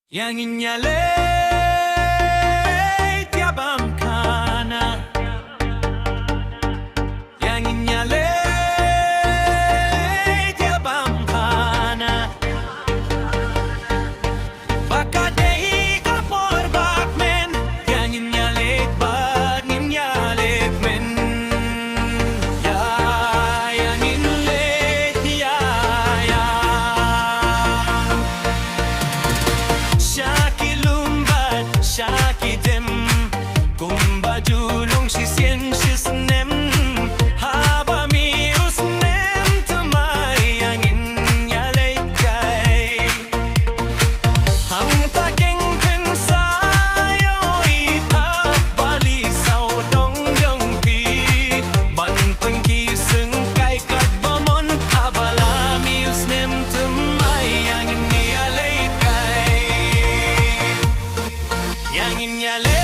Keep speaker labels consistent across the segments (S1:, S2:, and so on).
S1: Yang inyale tiabam kana Yang inyale tiabam kana Baka dei ka porbak men Yang inyale bad inyale men Ya yang inle ya ya Shakidim Kumba julung shisien shisnem Haba shisien tumay angin yalay Ang taking pinsayo ipabali sa dong dong pi Banteng kiseng kay kadbamon Habala shisnem tumay angin yalay Yang inyale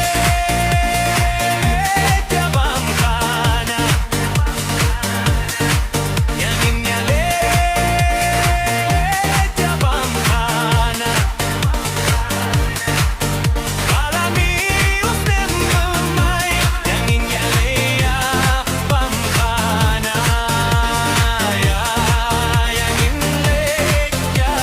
S1: tiabam kana Yang inyale tiabam kana Kalami usnem gamay Yang inyale tiabam kana Yang inle ya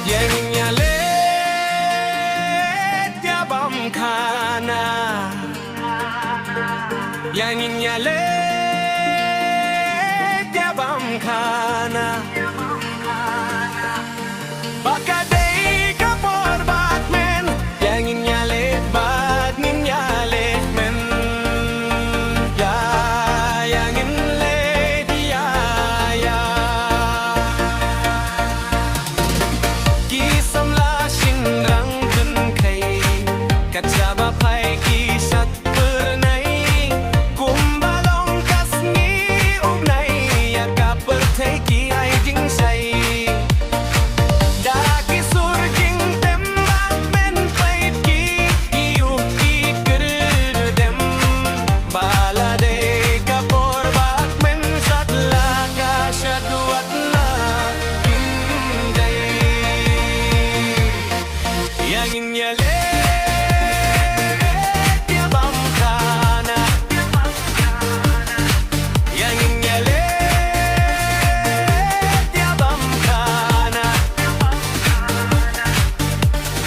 S1: Yang inyale tiabam kana Yang inyale tiabam kana Baka dei ka porbak men Yang inyale bad inyale men Ya yang inle ya ya Kisam la shinrang kun kai Kachaba pai kisat pernai Kumbalong kasni ugnai Ya kapertai ki ai jing sai Daki surjing tembak men pait ki Iu ki kerdem Balade kapor bak men satla kasyadwatla Hindai Yang inyale tiabam kana Yang inyale tiabam kana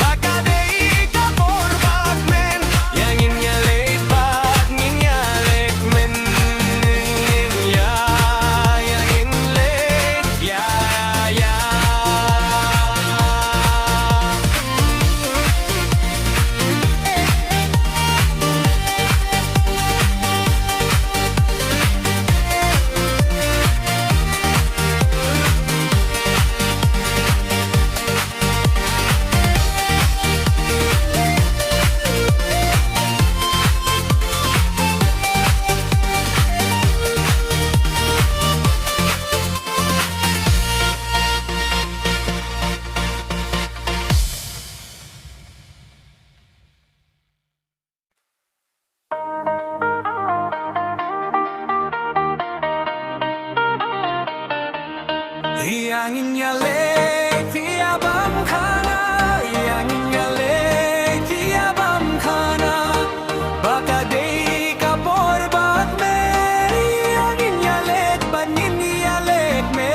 S1: Baka dei ka porbak men Yang inyale bad inyale men Ya yang inle ya ya Yang inyale tiabam kana Yang inyale tiabam kana Baka dei ka porbak me Yang inyale bad inyale me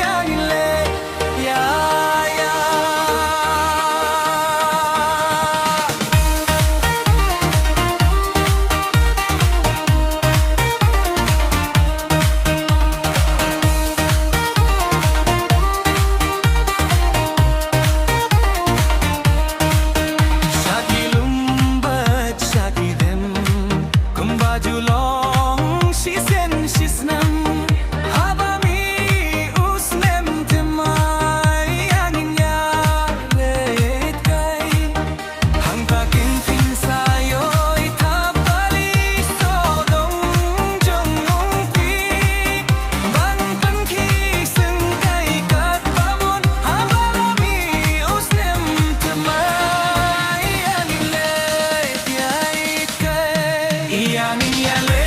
S1: Yang inle ya ya Julong shisien shisnem Haba yale